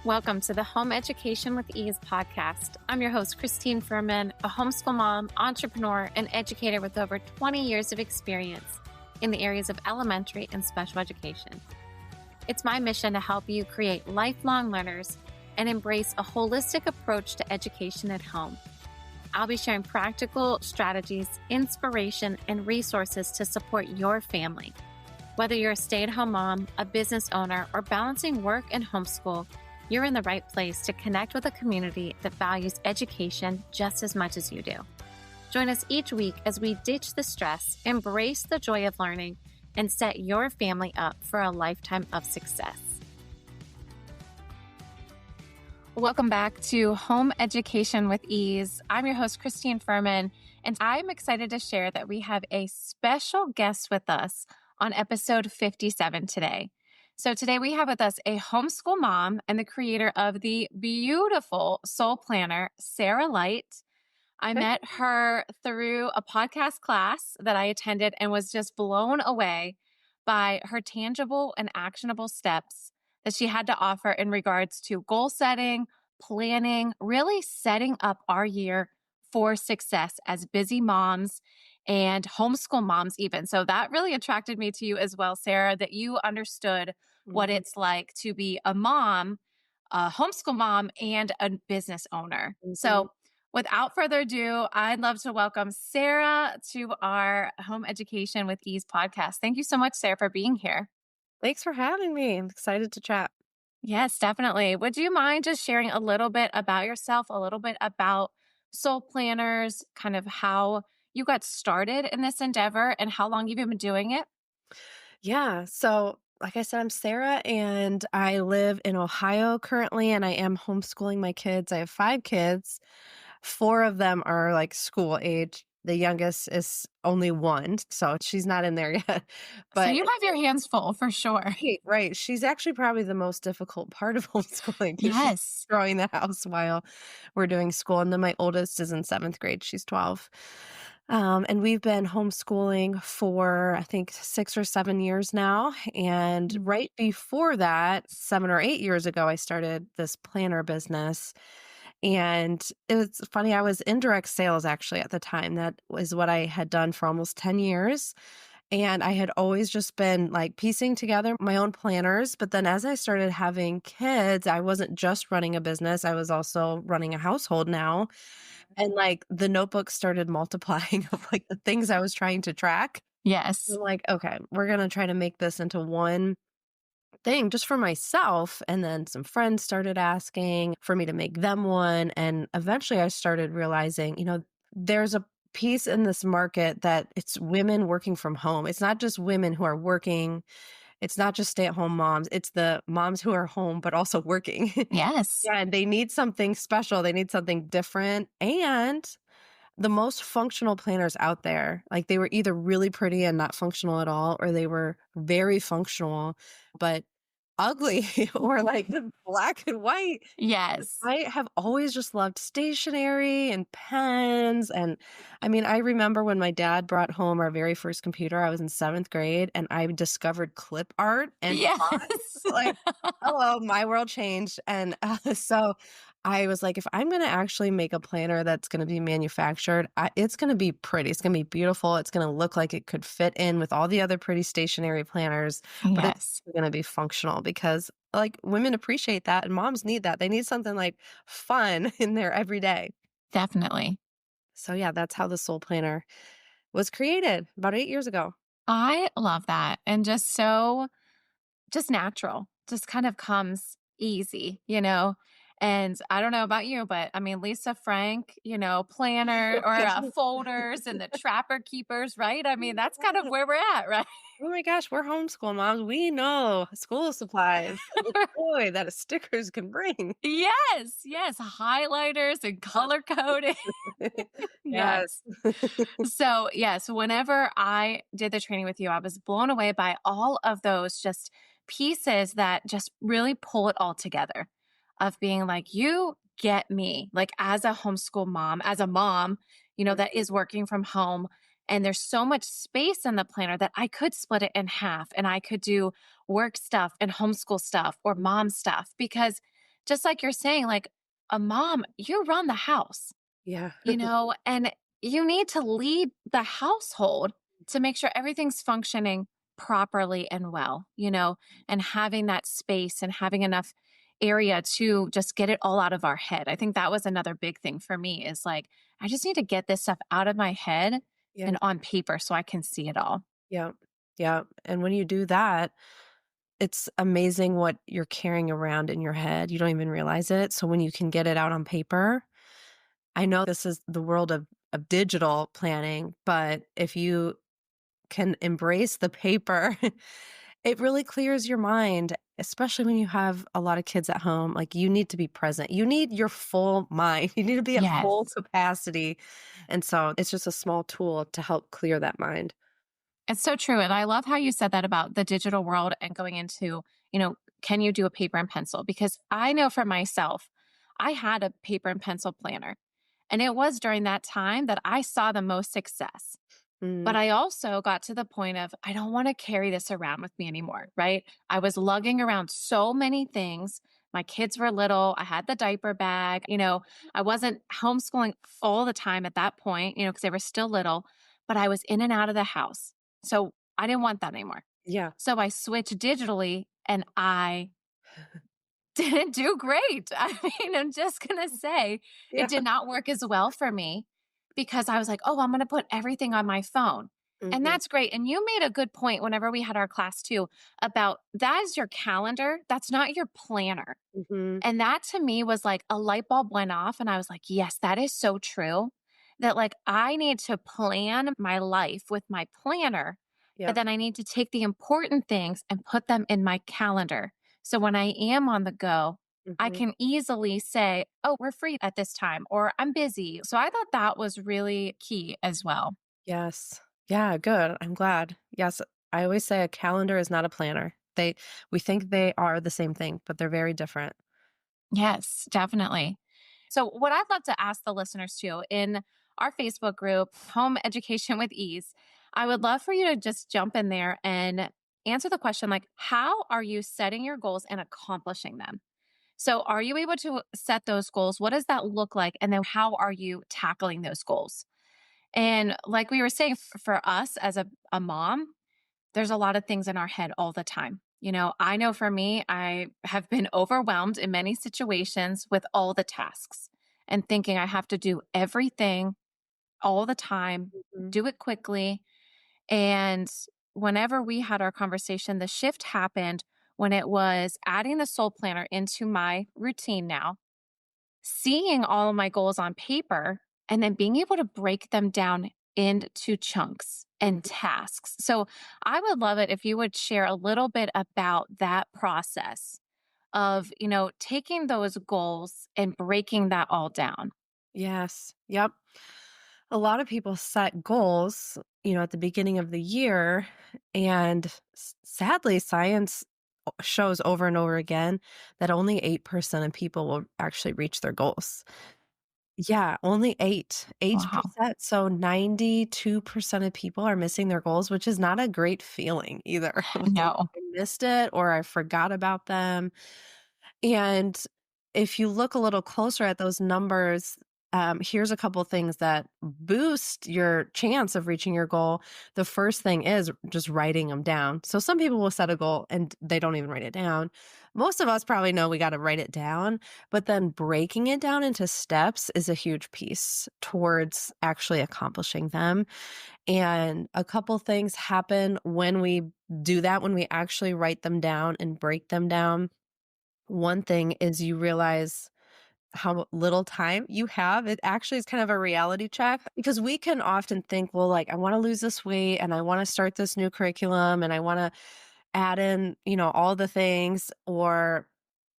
Welcome to the Home Education with Ease podcast. I'm your host, Christine Furman, a homeschool mom, entrepreneur, and educator with over 20 years of experience in the areas of elementary and special education. It's my mission to help you create lifelong learners and embrace a holistic approach to education at home. I'll be sharing practical strategies, inspiration, and resources to support your family. Whether you're a stay-at-home mom, a business owner, or balancing work and homeschool, you're in the right place to connect with a community that values education just as much as you do. Join us each week as we ditch the stress, embrace the joy of learning, and set your family up for a lifetime of success. Welcome back to Home Education with Ease. I'm your host, Christine Furman, and I'm excited to share that we have a special guest with us on episode 57 today. So today we have with us a homeschool mom and the creator of the beautiful soul planner, Sarah Light. I met her through a podcast class that I attended and was just blown away by her tangible and actionable steps that she had to offer in regards to goal setting, planning, really setting up our year for success as busy moms and homeschool moms even. So that really attracted me to you as well, Sarah, that you understood what it's like to be a mom, a homeschool mom, and a business owner. So without further ado, I'd love to welcome Sarah to our Home Education with Ease podcast. Thank you so much, Sarah, for being here. Thanks for having me. I'm excited to chat. Yes, definitely. Would you mind just sharing a little bit about yourself, a little bit about Soul Planners, kind of how you got started in this endeavor and how long you've been doing it? Yeah. So, like I said, I'm Sarah and I live in Ohio currently, and I am homeschooling my kids. I have 5 kids. 4 of them are like school age. The youngest is only 1, so she's not in there yet. So you have your hands full for sure. Right. She's actually probably the most difficult part of homeschooling. Yes. She's growing the house while we're doing school. And then my oldest is in 7th grade. She's 12. And we've been homeschooling for, I think, 6 or 7 years now. And right before that, 7 or 8 years ago, I started this planner business. And it was funny, I was in direct sales actually at the time. That was what I had done for almost 10 years. And I had always just been like piecing together my own planners. But then as I started having kids, I wasn't just running a business, I was also running a household now. And like the notebook started multiplying of like the things I was trying to track. Yes. I'm like, okay, we're going to try to make this into one thing just for myself. And then some friends started asking for me to make them one. And eventually I started realizing, there's a piece in this market that it's women working from home. It's not just women who are working. It's not just stay-at-home moms. It's the moms who are home, but also working. Yes. Yeah, and they need something special. They need something different. And the most functional planners out there, like they were either really pretty and not functional at all, or they were very functional, but ugly or like black and white. Yes. I have always just loved stationery and pens. And I mean, I remember when my dad brought home our very first computer, I was in 7th grade and I discovered clip art and fonts. Like, hello, my world changed. And so I was like, if I'm going to actually make a planner that's going to be manufactured, it's going to be pretty. It's going to be beautiful. It's going to look like it could fit in with all the other pretty stationery planners, but it's going to be functional because like women appreciate that and moms need that. They need something like fun in there every day. Definitely. So yeah, that's how the Soul Planner was created about 8 years ago. I love that. And just natural, just kind of comes easy, And I don't know about you, but I mean, Lisa Frank, planner or folders and the trapper keepers, right? I mean, that's kind of where we're at, right? Oh my gosh, we're homeschool moms. We know school supplies. The joy that stickers can bring. Yes. Highlighters and color coding. Yes. So whenever I did the training with you, I was blown away by all of those just pieces that just really pull it all together of being like, you get me, like as a homeschool mom, as a mom, that is working from home. And there's so much space in the planner that I could split it in half and I could do work stuff and homeschool stuff or mom stuff because just like you're saying, like a mom, you run the house, Yeah. and you need to lead the household to make sure everything's functioning properly and well, and having that space and having enough area to just get it all out of our head. I think that was another big thing for me is like, I just need to get this stuff out of my head Yeah. and on paper so I can see it all. Yeah. Yeah. And when you do that, it's amazing what you're carrying around in your head. You don't even realize it. So when you can get it out on paper, I know this is the world of digital planning, but if you can embrace the paper, it really clears your mind, especially when you have a lot of kids at home. Like you need to be present. You need your full mind. You need to be at full Yes. capacity. And so it's just a small tool to help clear that mind. It's so true. And I love how you said that about the digital world and going into, can you do a paper and pencil? Because I know for myself, I had a paper and pencil planner. And it was during that time that I saw the most success. But Mm, I also got to the point of, I don't want to carry this around with me anymore, right? I was lugging around so many things. My kids were little. I had the diaper bag. I wasn't homeschooling all the time at that point, because they were still little, but I was in and out of the house. So I didn't want that anymore. yeah. So I switched digitally and I didn't do great. I mean, I'm just going to say it Yeah. did not work as well for me because I was like, oh, I'm going to put everything on my phone. And Hmm. that's great. And you made a good point whenever we had our class too about that is your calendar. That's not your planner. Hmm. And that to me was like a light bulb went off. And I was like, yes, that is so true. That like I need to plan my life with my planner, but Yep. then I need to take the important things and put them in my calendar. So when I am on the go, I Hmm. can easily say, oh, we're free at this time or I'm busy. So I thought that was really key as well. Yes. Yeah, good. I'm glad. Yes, I always say a calendar is not a planner. We think they are the same thing, but they're very different. Yes, definitely. So, what I'd love to ask the listeners too in our Facebook group, Home Education with Ease, I would love for you to just jump in there and answer the question like, how are you setting your goals and accomplishing them? So, are you able to set those goals? What does that look like? And then, how are you tackling those goals? And, like we were saying, for us as a mom, there's a lot of things in our head all the time. I know for me, I have been overwhelmed in many situations with all the tasks and thinking I have to do everything all the time, Mhm. do it quickly. And whenever we had our conversation, the shift happened when it was adding the soul planner into my routine now, seeing all of my goals on paper and then being able to break them down into chunks and Mhm. tasks. So I would love it if you would share a little bit about that process of, taking those goals and breaking that all down. Yes. Yep. A lot of people set goals, at the beginning of the year, and sadly, science shows over and over again that only 8% of people will actually reach their goals. Yeah, only Wow. 8%. So 92% of people are missing their goals, which is not a great feeling either. Like, No. I missed it or I forgot about them. And if you look a little closer at those numbers, here's a couple things that boost your chance of reaching your goal. The first thing is just writing them down. So some people will set a goal and they don't even write it down. Most of us probably know we got to write it down, but then breaking it down into steps is a huge piece towards actually accomplishing them. And a couple things happen when we do that, when we actually write them down and break them down. One thing is you realize how little time you have. It actually is kind of a reality check because we can often think, well, like, I want to lose this weight and I want to start this new curriculum and I want to add in, all the things, or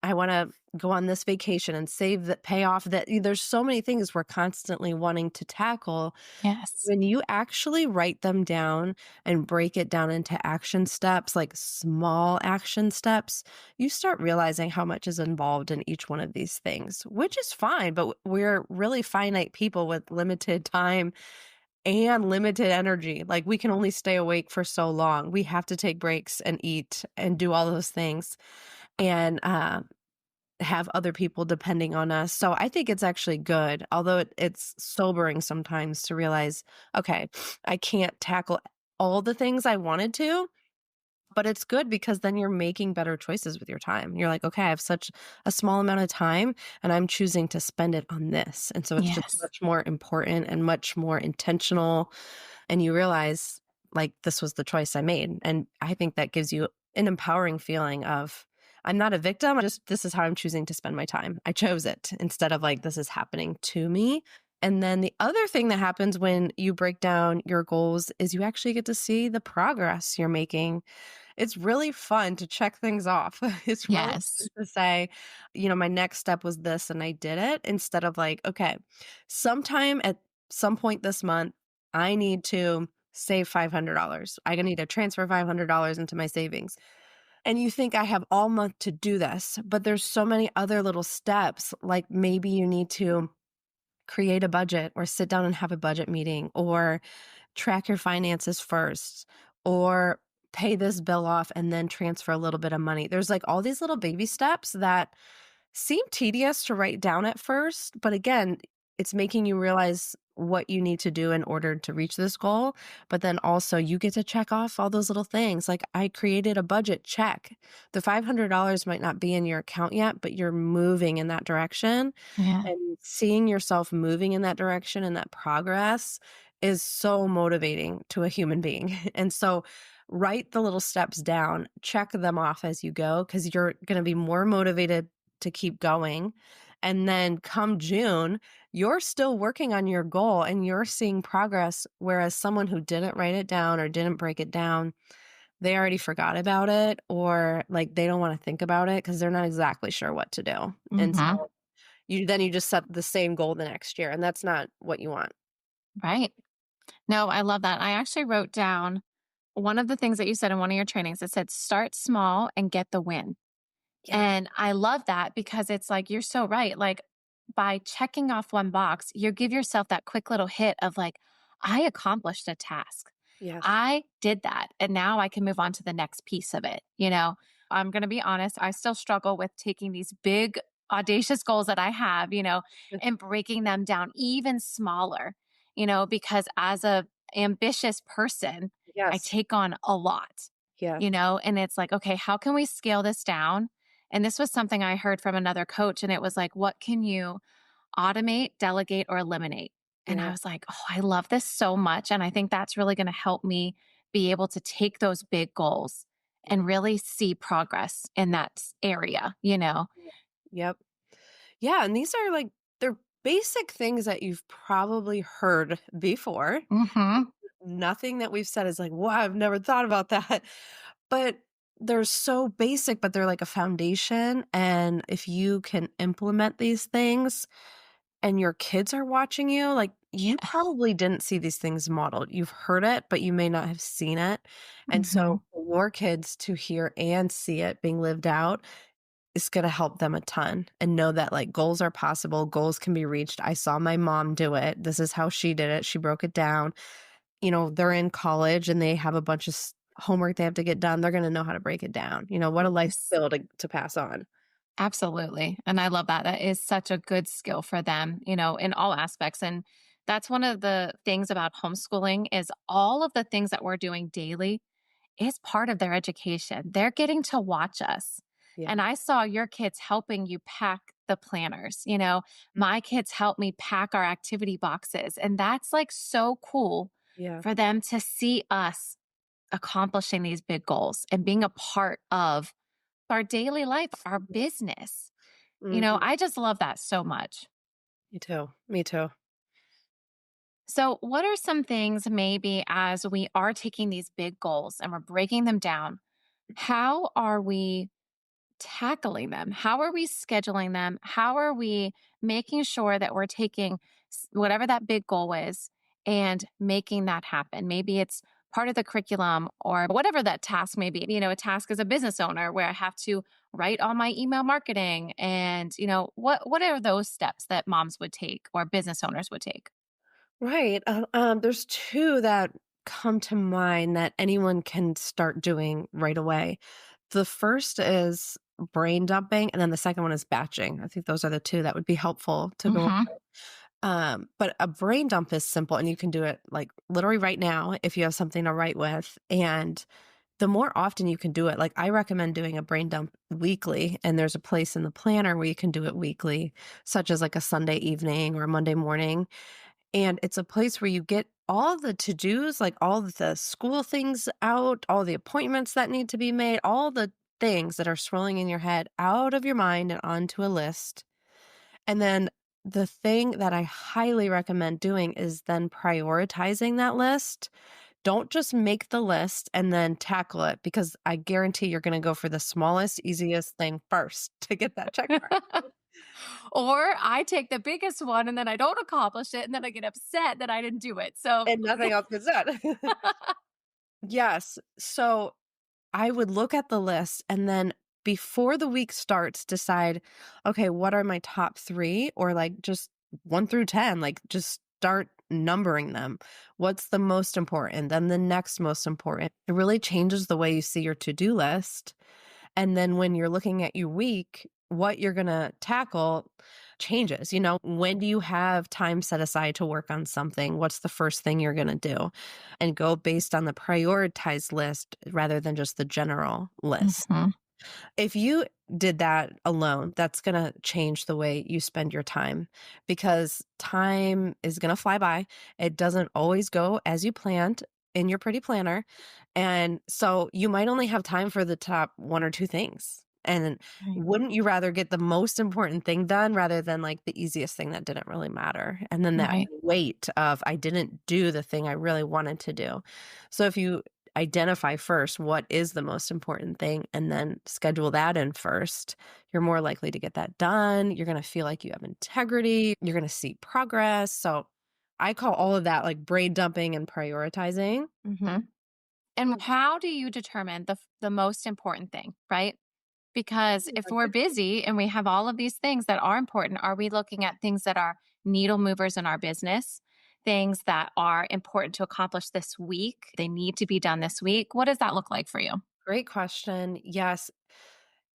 I want to go on this vacation and save that pay off that. There's so many things we're constantly wanting to tackle. Yes. When you actually write them down and break it down into action steps, like small action steps, you start realizing how much is involved in each one of these things, which is fine. But we're really finite people with limited time and limited energy. Like we can only stay awake for so long. We have to take breaks and eat and do all those things. And have other people depending on us. So I think it's actually good, although it's sobering sometimes to realize, okay, I can't tackle all the things I wanted to, but it's good because then you're making better choices with your time. You're like, okay, I have such a small amount of time and I'm choosing to spend it on this. And so it's just Yes. much more important and much more intentional. And you realize, like, this was the choice I made. And I think that gives you an empowering feeling of, I'm not a victim. This is how I'm choosing to spend my time. I chose it instead of like, this is happening to me. And then the other thing that happens when you break down your goals is you actually get to see the progress you're making. It's really fun to check things off. It's really fun Yes. to say, my next step was this and I did it instead of like, okay, sometime at some point this month, I need to save $500. I need to transfer $500 into my savings. And you think I have all month to do this, but there's so many other little steps. Like maybe you need to create a budget or sit down and have a budget meeting or track your finances first or pay this bill off and then transfer a little bit of money. There's like all these little baby steps that seem tedious to write down at first, but again, it's making you realize what you need to do in order to reach this goal. But then also, you get to check off all those little things. Like, I created a budget, check. The $500 might not be in your account yet, but you're moving in that direction. Yeah. And seeing yourself moving in that direction and that progress is so motivating to a human being. And so, write the little steps down, check them off as you go, because you're going to be more motivated to keep going. And then come June, you're still working on your goal and you're seeing progress. Whereas someone who didn't write it down or didn't break it down, they already forgot about it or like they don't want to think about it because they're not exactly sure what to do. And Hmm. so you just set the same goal the next year. And that's not what you want. Right. No, I love that. I actually wrote down one of the things that you said in one of your trainings. It said, start small and get the win. Yeah. And I love that because it's like, you're so right. Like by checking off one box, you give yourself that quick little hit of like, I accomplished a task. Yes. I did that. And now I can move on to the next piece of it. I'm going to be honest. I still struggle with taking these big, audacious goals that I have, and breaking them down even smaller, because as a ambitious person, I Yes. take on a lot, Yes. and it's like, okay, how can we scale this down? And this was something I heard from another coach. And it was like, what can you automate, delegate, or eliminate? And I Yeah. was like, oh, I love this so much. And I think that's really going to help me be able to take those big goals Yeah. and really see progress in that area. Yep. Yeah. And these are like, they're basic things that you've probably heard before. Hmm. Nothing that we've said is like, wow, I've never thought about that. But they're so basic, but they're like a foundation. And if you can implement these things and your kids are watching you, like you Yes. probably didn't see these things modeled. You've heard it, but you may not have seen it. And Hmm. so for your kids to hear and see it being lived out is going to help them a ton and know that like goals are possible, goals can be reached. I saw my mom do it. This is how she did it. She broke it down. They're in college and they have a bunch of homework they have to get done. They're going to know how to break it down. What a life Yes. skill to pass on. Absolutely. And I love that. That is such a good skill for them, in all aspects. And that's one of the things about homeschooling is all of the things that we're doing daily is part of their education. They're getting to watch us. Yeah. And I saw your kids helping you pack the planners. My kids help me pack our activity boxes. And that's like so cool Yeah. for them to see us accomplishing these big goals and being a part of our daily life, our business. Hmm. I just love that so much. Me too. Me too. So, what are some things maybe as we are taking these big goals and we're breaking them down? How are we tackling them? How are we scheduling them? How are we making sure that we're taking whatever that big goal is and making that happen? Maybe it's part of the curriculum or whatever that task may be. A task as a business owner where I have to write all my email marketing and, what are those steps that moms would take or business owners would take? Right. There's two that come to mind that anyone can start doing right away. The first is brain dumping, and then the second one is batching. I think those are the 2 that would be helpful to go. Hmm. But a brain dump is simple and you can do it like literally right now if you have something to write with. And the more often you can do it, like I recommend doing a brain dump weekly, and there's a place in the planner where you can do it weekly, such as like a Sunday evening or a Monday morning. And it's a place where you get all the to-dos, like all the school things out, all the appointments that need to be made, all the things that are swirling in your head out of your mind and onto a list. And then the thing that I highly recommend doing is then prioritizing that list. Don't just make the list and then tackle it, because I guarantee you're going to go for the smallest, easiest thing first to get that check mark. Or I take the biggest one and then I don't accomplish it and then I get upset that I didn't do it. So, And nothing else is done. Yes. So I would look at the list and then before the week starts, decide, okay, what are my top 3 or like just 1 through 10? Like just start numbering them. What's the most important? Then the next most important. It really changes the way you see your to-do list. And then when you're looking at your week, what you're going to tackle changes. When do you have time set aside to work on something? What's the first thing you're going to do? And go based on the prioritized list rather than just the general list. mhm, If you did that alone, that's going to change the way you spend your time, because time is going to fly by. It doesn't always go as you planned in your pretty planner. And so you might only have time for the top 1 or 2 things. And right. wouldn't you rather get the most important thing done rather than like the easiest thing that didn't really matter? And then that Right. weight of I didn't do the thing I really wanted to do. So if you identify first what is the most important thing and then schedule that in first, you're more likely to get that done. You're going to feel like you have integrity. You're going to see progress. So I call all of that like brain dumping and prioritizing. Hmm. And how do you determine the most important thing, right? Because if we're busy and we have all of these things that are important, are we looking at things that are needle movers in our business? Things that are important to accomplish this week? They need to be done this week. What does that look like for you? Great question. Yes,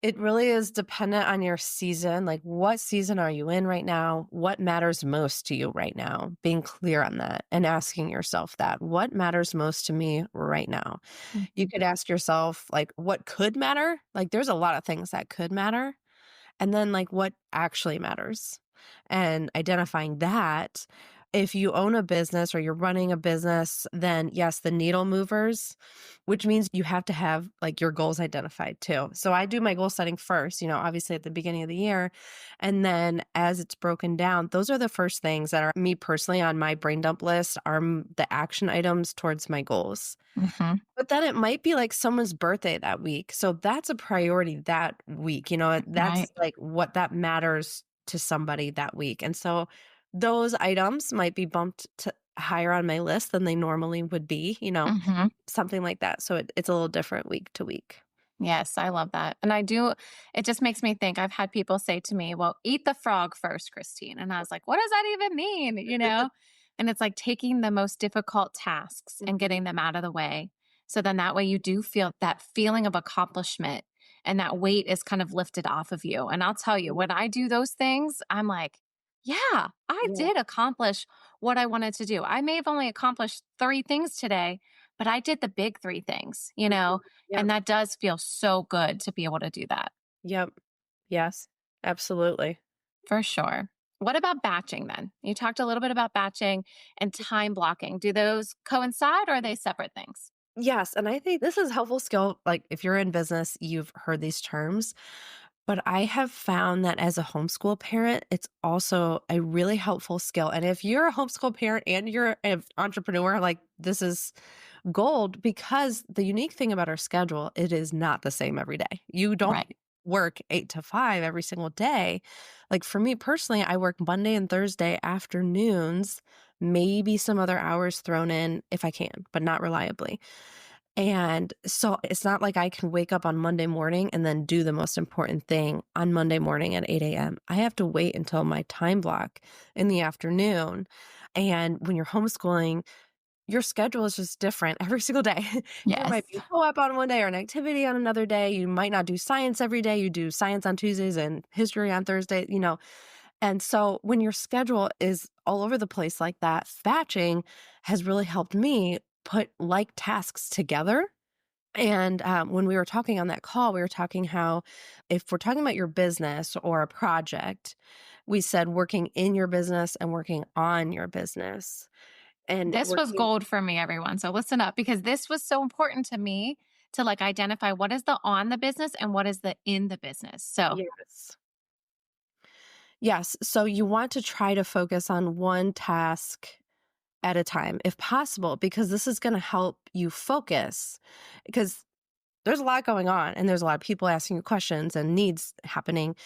it really is dependent on your season. Like, what season are you in right now? What matters most to you right now? Being clear on that and asking yourself that. What matters most to me right now? You Mhm. could ask yourself, like, what could matter? Like, there's a lot of things that could matter. And then, like, what actually matters? And identifying that. If you own a business or you're running a business, then yes, the needle movers, which means you have to have like your goals identified too. So I do my goal setting first, obviously at the beginning of the year. And then as it's broken down, those are the first things that are me personally on my brain dump list are the action items towards my goals. Mhm. But then it might be like someone's birthday that week. So that's a priority that week. That's Right. like what that matters to somebody that week. And so those items might be bumped to higher on my list than they normally would be, Mhm. something like that. So it's a little different week to week. Yes, I love that. And it just makes me think. I've had people say to me, well, eat the frog first, Christine. And I was like, what does that even mean? And it's like taking the most difficult tasks and Mhm. getting them out of the way. So then that way you do feel that feeling of accomplishment and that weight is kind of lifted off of you. And I'll tell you, when I do those things, I'm like, yeah, I Yeah. did accomplish what I wanted to do. I may have only accomplished 3 things today, but I did the big 3 things, Mhm. and Yep. that does feel so good to be able to do that, Yep. Yes. Absolutely. for sure. What about batching then? You talked a little bit about batching and time blocking. Do those coincide or are they separate things? Yes, and I think this is helpful skill. Like if you're in business, you've heard these terms. But I have found that as a homeschool parent, it's also a really helpful skill. And if you're a homeschool parent and you're an entrepreneur, like this is gold, because the unique thing about our schedule, it is not the same every day. You don't Right. work 8 to 5 every single day. Like for me personally, I work Monday and Thursday afternoons, maybe some other hours thrown in if I can, but not reliably. And so it's not like I can wake up on Monday morning and then do the most important thing on Monday morning at 8 a.m. I have to wait until my time block in the afternoon. And when you're homeschooling, your schedule is just different every single day. There Yes. might be a co-op on one day or an activity on another day. You might not do science every day. You do science on Tuesdays and history on Thursday, And so when your schedule is all over the place like that, batching has really helped me put like tasks together. And when we were talking on that call, we were talking how if we're talking about your business or a project, we said working in your business and working on your business. And This was working, gold for me, everyone. So listen up because this was so important to me to like identify what is the on the business and what is the in the business. So, yes. Yes. So you want to try to focus on one task at a time, if possible, because this is going to help you focus. Because there's a lot going on and there's a lot of people asking you questions and needs happening.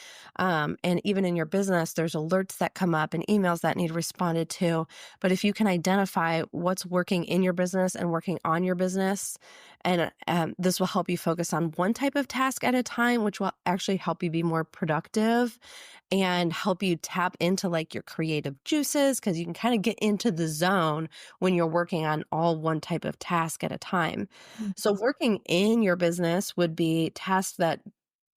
And even in your business, there's alerts that come up and emails that need responded to. But if you can identify what's working in your business and working on your business, and this will help you focus on one type of task at a time, which will actually help you be more productive and help you tap into like your creative juices because you can kind of get into the zone when you're working on all one type of task at a time. So mhm. working in your business would be tasks that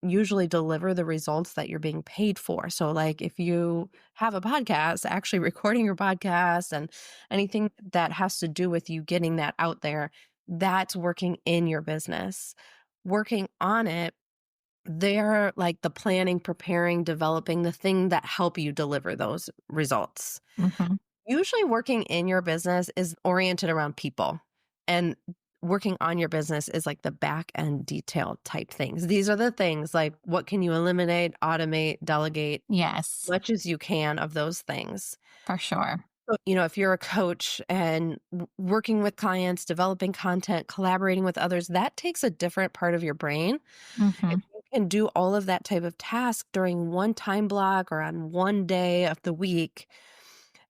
usually deliver the results that you're being paid for. So like if you have a podcast, actually recording your podcast and anything that has to do with you getting that out there, that's working in your business. Working on it, they're like the planning, preparing, developing the thing that help you deliver those results. Mhm. Usually working in your business is oriented around people, and working on your business is like the back end detail type things. These are the things like what can you eliminate, automate, delegate Yes, much as you can of those things. for sure. So, if you're a coach and working with clients, developing content, collaborating with others, that takes a different part of your brain. If Mhm. you can do all of that type of task during one time block or on one day of the week,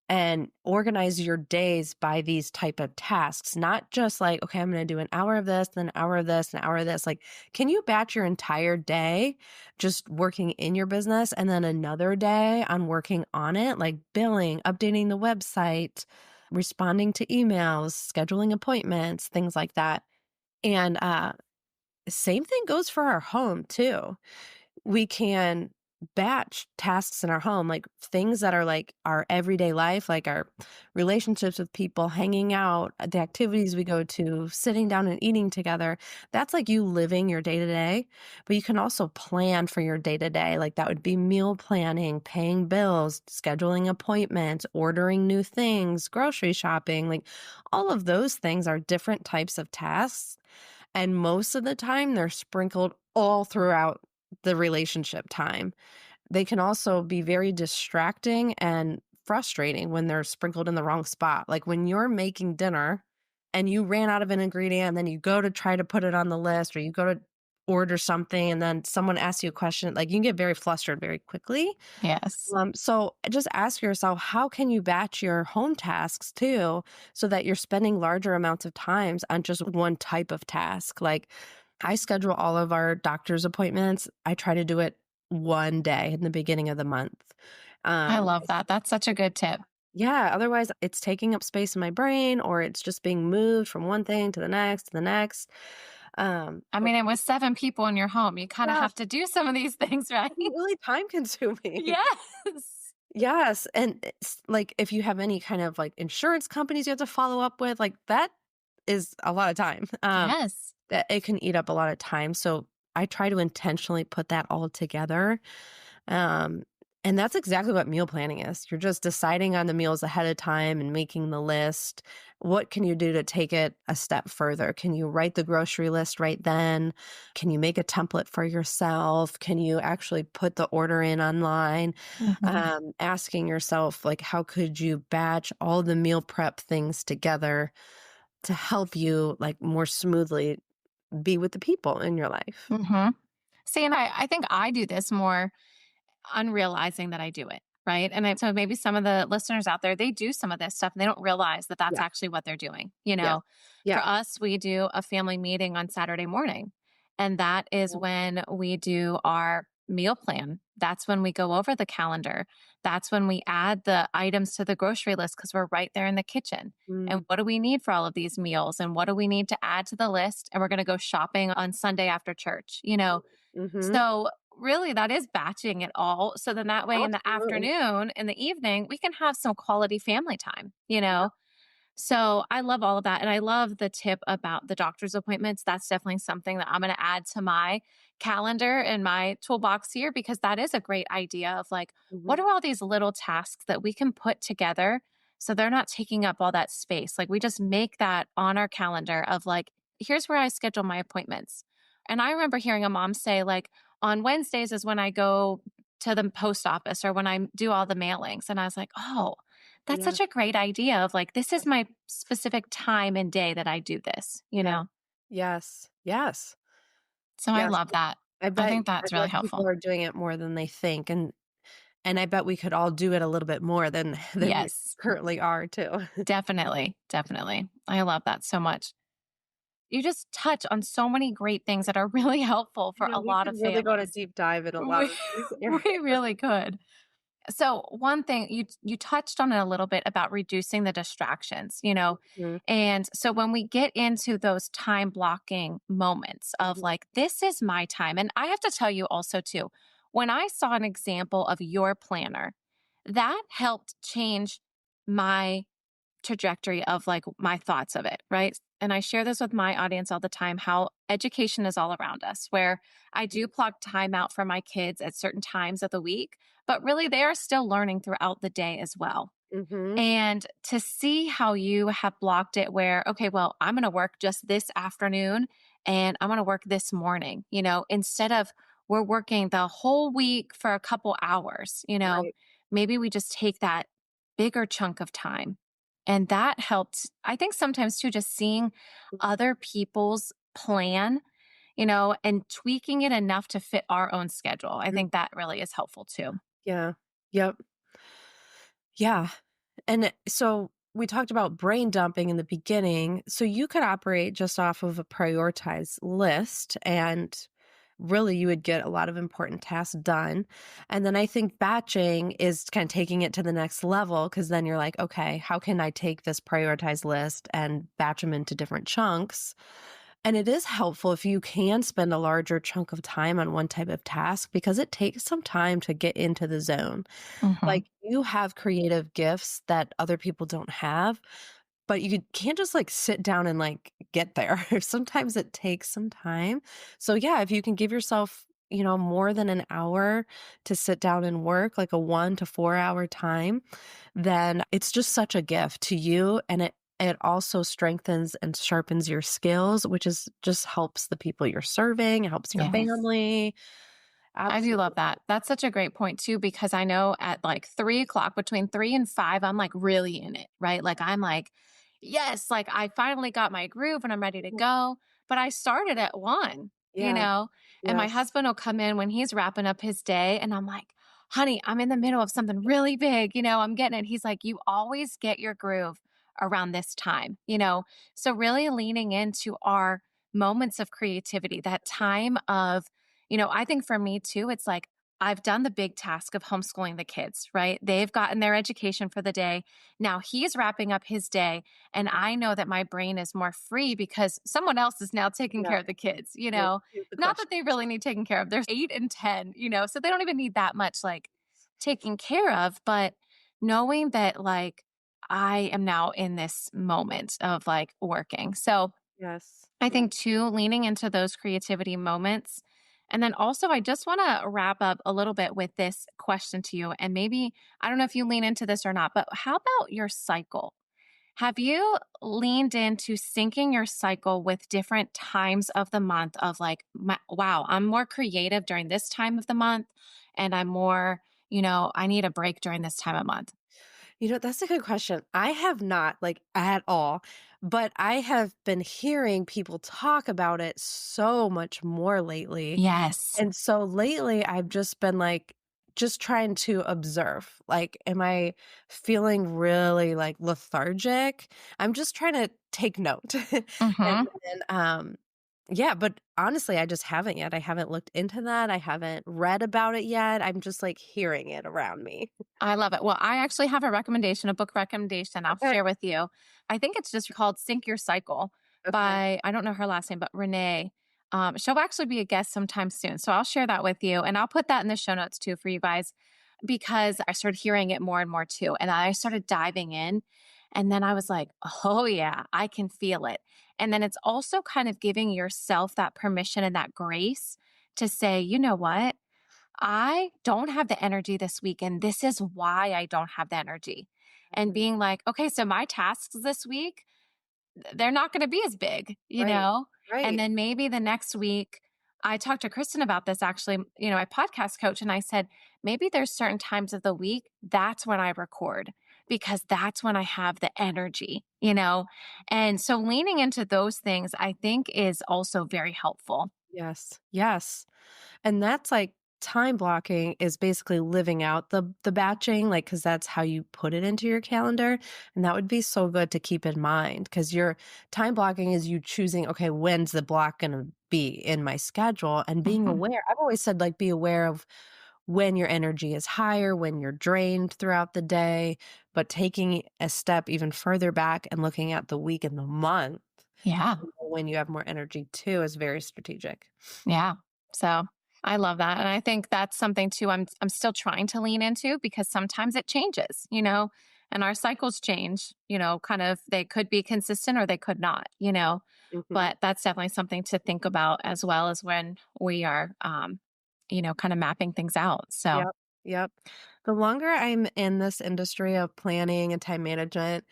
and organize your days by these type of tasks, not just like, okay, I'm going to do an hour of this, then an hour of this, an hour of this. Like, can you batch your entire day just working in your business and then another day on working on it, like billing, updating the website, responding to emails, scheduling appointments, things like that. And same thing goes for our home too. We can batch tasks in our home, like things that are like our everyday life, like our relationships with people, hanging out, the activities we go to, sitting down and eating together. That's like you living your day to day. But you can also plan for your day to day. Like that would be meal planning, paying bills, scheduling appointments, ordering new things, grocery shopping. Like all of those things are different types of tasks. And most of the time, they're sprinkled all throughout the relationship time. They can also be very distracting and frustrating when they're sprinkled in the wrong spot. Like when you're making dinner and you ran out of an ingredient and then you go to try to put it on the list or you go to order something and then someone asks you a question, like you can get very flustered very quickly. Yes. So just ask yourself, how can you batch your home tasks too, so that you're spending larger amounts of times on just one type of task? Like I schedule all of our doctor's appointments. I try to do it one day in the beginning of the month. I Um, love that. That's such a good tip. yeah, otherwise it's taking up space in my brain or it's just being moved from one thing to the next to the next. I But mean, and with 7 people in your home, you kind of yeah, have to do some of these things, right? really time consuming. Yes. Yes, and it's like, if you have any kind of, like, insurance companies you have to follow up with, like, that is a lot of time, Yes. that it can eat up a lot of time, so I try to intentionally put that all together, um, and that's exactly what meal planning is. You're just deciding on the meals ahead of time and making the list. What can you do to take it a step further? Can you write the grocery list right then? Can you make a template for yourself? Can you actually put the order in online? Mhm. Asking yourself, like, how could you batch all the meal prep things together to help you, like, more smoothly be with the people in your life? Mhm. See, and I think I do this more unrealizing that I do it, right? And so maybe some of the listeners out there, they do some of this stuff and they don't realize that that's Yeah. actually what they're doing. Yes. For Yeah. us, we do a family meeting on Saturday morning. And that is when we do our meal plan. That's when we go over the calendar. That's when we add the items to the grocery list because we're right there in the kitchen. And Mm, what do we need for all of these meals? And what do we need to add to the list? And we're going to go shopping on Sunday after church, you know? mhm. So, really, that is batching it all. So then that way in the Absolutely. afternoon, in the evening, we can have some quality family time, you Yeah. know? So I love all of that. And I love the tip about the doctor's appointments. That's definitely something that I'm going to add to my calendar and my toolbox here because that is a great idea of like, what Mhm. are all these little tasks that we can put together so they're not taking up all that space? Like we just make that on our calendar of like, here's where I schedule my appointments. And I remember hearing a mom say, like, on Wednesdays is when I go to the post office or when I do all the mailings. And I was like, oh, that's Yeah. such a great idea of like, this is my specific time and day that I do this, you Yeah. know? Yes. Yes. So I Yes. love that. I I bet think I that's really bet people helpful. are doing it more than they think, and I bet we could all do it a little bit more than than we Yes, currently are too. definitely. Definitely. I love that so much. You just touch on so many great things that are really helpful for Yeah, a we lot could of really go on a families. deep dive in a lot We, of these we areas. really could. So one thing you touched on it a little bit about reducing the distractions, you know. Mhm, And so when we get into those time blocking moments of mhm. like this is my time and I have to tell you also too, when I saw an example of your planner, that helped change my trajectory of like my thoughts of it, right? And I share this with my audience all the time how education is all around us, where I do block time out for my kids at certain times of the week, but really they are still learning throughout the day as well. Mhm. And to see how you have blocked it where, okay, well, I'm going to work just this afternoon and I'm going to work this morning, you know, instead of we're working the whole week for a couple hours, you know, Right. maybe we just take that bigger chunk of time. And that helped, I think sometimes too, just seeing other people's plan, you know, and tweaking it enough to fit our own schedule. I Mhm. think that really is helpful too. Yeah. Yep. Yeah. And so we talked about brain dumping in the beginning. So you could operate just off of a prioritized list and really you would get a lot of important tasks done. And then I think batching is kind of taking it to the next level because then you're like, okay, how can I take this prioritized list and batch them into different chunks? And it is helpful if you can spend a larger chunk of time on one type of task because it takes some time to get into the zone. Hmm. Like, you have creative gifts that other people don't have, but you can't just, like, sit down and, like, get there. Sometimes it takes some time. So, yeah, if you can give yourself, more than an hour to sit down and work, like a 1 to 4-hour time, then it's just such a gift to you, and it also strengthens and sharpens your skills, which is just helps the people you're serving, it helps your Yes. family. I do love Absolutely. that. That's such a great point too, because I know at like 3 o'clock, between 3 and 5, I'm like really in it, right? Like I'm like, yes, like I finally got my groove and I'm ready to Mhm. go. But I started at 1, you Yeah. know, and my Yes. husband will come in when he's wrapping up his day and I'm like, honey, I'm in the middle of something really big, you know, I'm getting it. He's like, you always get your groove around this time, you know? So really leaning into our moments of creativity, that time of, you know, I think for me too, it's like I've done the big task of homeschooling the kids, right? They've gotten their education for the day. Now he's wrapping up his day. And Mhm. I know that my brain is more free because someone else is now taking Yeah. care of the kids, you Like, know? here's the Not that question. they really need taken care of. They're 8 and 10, you know, so they don't even need that much like taken care of. But knowing that like I am now in this moment of like working. So Yes. I Yeah. think too, leaning into those creativity moments. And then also, I just want to wrap up a little bit with this question to you. And maybe, I don't know if you lean into this or not, but how about your cycle? Have you leaned into syncing your cycle with different times of the month of like, wow, I'm more creative during this time of the month and I'm more, you know, I need a break during this time of month? That's a good question. I have not, like, at all, but I have been hearing people talk about it so much more lately. Yes. And so lately, I've just been like, just trying to observe. Like, am I feeling really like lethargic? I'm just trying to take note. and Mm-hmm. then Yeah, but honestly, I just haven't yet. I haven't looked into that. I haven't read about it yet. I'm just like hearing it around me. I love it. Well, I actually have a recommendation, a book recommendation I'll Okay. share with you. I think it's just called Sync Your Cycle Okay. by, I don't know her last name, but Renee. She'll actually be a guest sometime soon. So I'll share that with you. And I'll put that in the show notes too for you guys because I started hearing it more and more too. And I started diving in. And then I was like, oh, yeah, I can feel it. And then it's also kind of giving yourself that permission and that grace to say, you know what? I don't have the energy this week, and this is why I don't have the energy. And Mhm. being like, okay, so my tasks this week, they're not going to be as big, Right. And Right. then maybe the next week, I talked to Kristen about this actually, I podcast coach, and I said, maybe there's certain times of the week that's when I record because that's when I have the energy. And so leaning into those things, I think is also very helpful. Yes. Yes. And that's like time blocking is basically living out the batching, like because that's how you put it into your calendar. And that would be so good to keep in mind because your time blocking is you choosing, okay, when's the block gonna be in my schedule and being Mhm. aware. I've always said like be aware of when your energy is higher, when you're drained throughout the day, but taking a step even further back and looking at the week and the month Yeah. when you have more energy too is very strategic. Yeah. So I love that. And I think that's something too I'm still trying to lean into because sometimes it changes, and our cycles change, kind of they could be consistent or they could not. Mhm. But that's definitely something to think about as well as when we are kind of mapping things out. So Yep, yep. The longer I'm in this industry of planning and time management,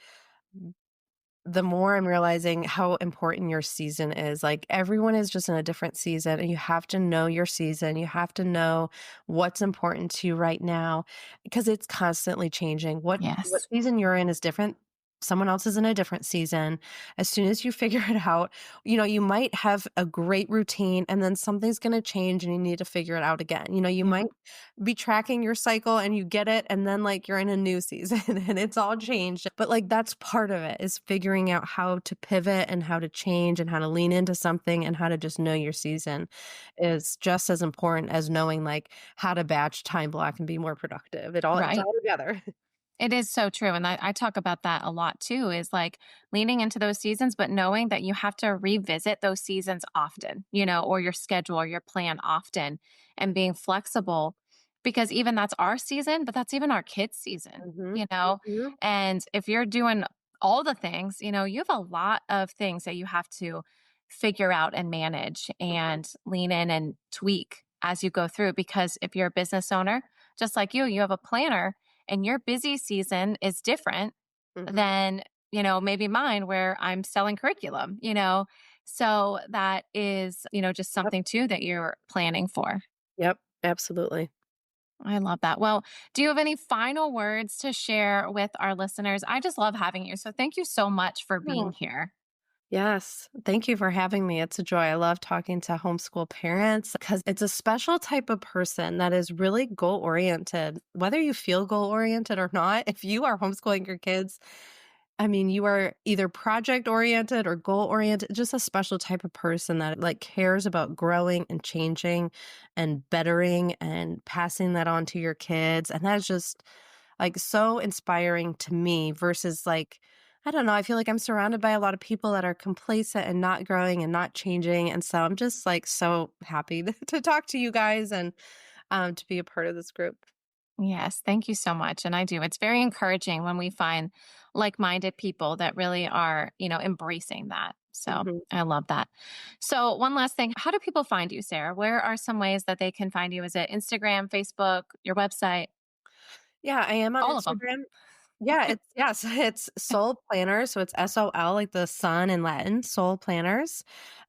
the more I'm realizing how important your season is. Like everyone is just in a different season and you have to know your season. You have to know what's important to you right now because it's constantly changing. What yes. season you're in is different. Someone else is in a different season. As soon as you figure it out, you might have a great routine and then something's going to change and you need to figure it out again. You Yeah. might be tracking your cycle and you get it and then like you're in a new season and it's all changed. But like that's part of it is figuring out how to pivot and how to change and how to lean into something and how to just know your season is just as important as knowing like how to batch time block and be more productive. It's Right. all together. It is so true. And I talk about that a lot too, is like leaning into those seasons, but knowing that you have to revisit those seasons often, or your schedule or your plan often and being flexible because even that's our season, but that's even our kids' season, Mhm. you know? Mhm. And if you're doing all the things, you have a lot of things that you have to figure out and manage Mhm. and lean in and tweak as you go through. Because if you're a business owner, just like you have a planner and your busy season is different Mhm. than, maybe mine where I'm selling curriculum. So that is, just Yep. something too that you're planning for. Yep. Absolutely. I love that. Well, do you have any final words to share with our listeners? I just love having you. So thank you so much for being here. Yes. Thank you for having me. It's a joy. I love talking to homeschool parents because it's a special type of person that is really goal oriented. Whether you feel goal oriented or not, if you are homeschooling your kids, I mean, you are either project oriented or goal oriented, just a special type of person that like cares about growing and changing and bettering and passing that on to your kids. And that's just like so inspiring to me versus like, I don't know, I feel like I'm surrounded by a lot of people that are complacent and not growing and not changing. And so I'm just like so happy to talk to you guys and to be a part of this group. Yes, thank you so much. And I do. It's very encouraging when we find like minded people that really are, embracing that. So Mhm. I love that. So, one last thing, how do people find you, Sarah? Where are some ways that they can find you? Is it Instagram, Facebook, your website? Yeah, I am on All of them. Instagram. Yeah, it's yes, it's Soul Planners, so it's SOL like the sun in Latin, Soul Planners,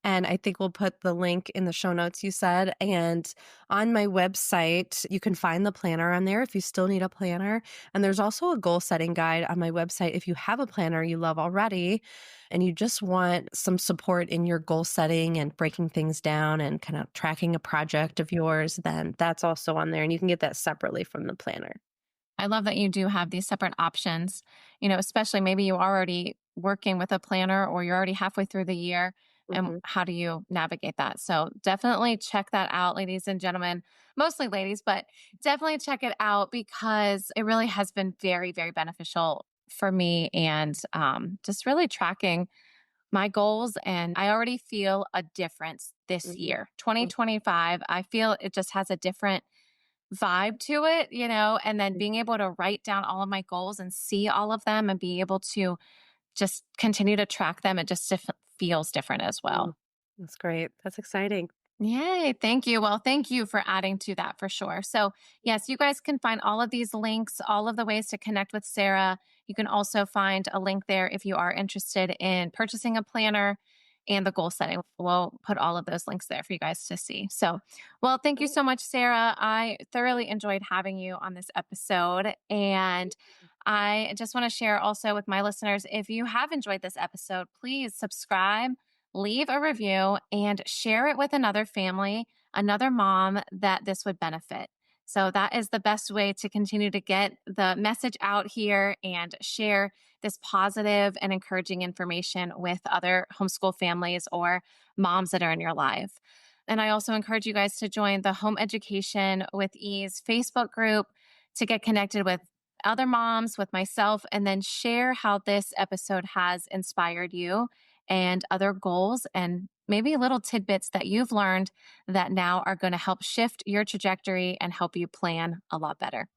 and I think we'll put the link in the show notes you said, and on my website, you can find the planner on there if you still need a planner, and there's also a goal setting guide on my website if you have a planner you love already and you just want some support in your goal setting and breaking things down and kind of tracking a project of yours, then that's also on there, and you can get that separately from the planner. I love that you do have these separate options, especially maybe you are already working with a planner or you're already halfway through the year. and Mhm. how do you navigate that? So definitely check that out, ladies and gentlemen, mostly ladies, but definitely check it out because it really has been very, very beneficial for me and just really tracking my goals. And I already feel a difference this Mhm. year. Mhm. 2025, I feel it just has a different vibe to it, and then being able to write down all of my goals and see all of them and be able to just continue to track them, it just feels different as Mm. well. That's great. That's exciting. Yay. Thank you. Well, thank you for adding to that for sure. So, yes, you guys can find all of these links, all of the ways to connect with Sarah. You can also find a link there if you are interested in purchasing a planner and the goal setting. We'll put all of those links there for you guys to see. So, well, thank you Great. so much, Sarah. I thoroughly enjoyed having you on this episode. And I just want to share also with my listeners if you have enjoyed this episode, please subscribe, leave a review, and share it with another family, another mom that this would benefit. So that is the best way to continue to get the message out here and share this positive and encouraging information with other homeschool families or moms that are in your life. And I also encourage you guys to join the Home Education with Ease Facebook group to get connected with other moms, with myself, and then share how this episode has inspired you and other goals and maybe little tidbits that you've learned that now are going to help shift your trajectory and help you plan a lot better.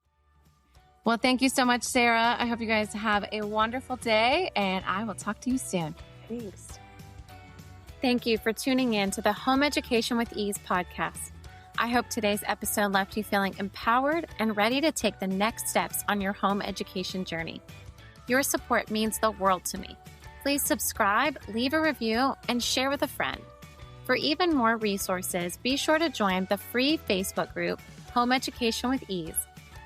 Well, thank you so much, Sarah. I hope you guys have a wonderful day and I will talk to you soon. Thanks. Thank you for tuning in to the Home Education with Ease podcast. I hope today's episode left you feeling empowered and ready to take the next steps on your home education journey. Your support means the world to me. Please subscribe, leave a review, and share with a friend. For even more resources, be sure to join the free Facebook group, Home Education with Ease,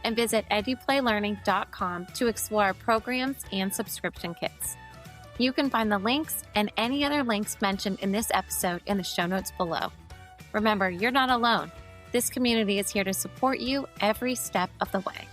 and visit eduplaylearning.com to explore programs and subscription kits. You can find the links and any other links mentioned in this episode in the show notes below. Remember, you're not alone. This community is here to support you every step of the way.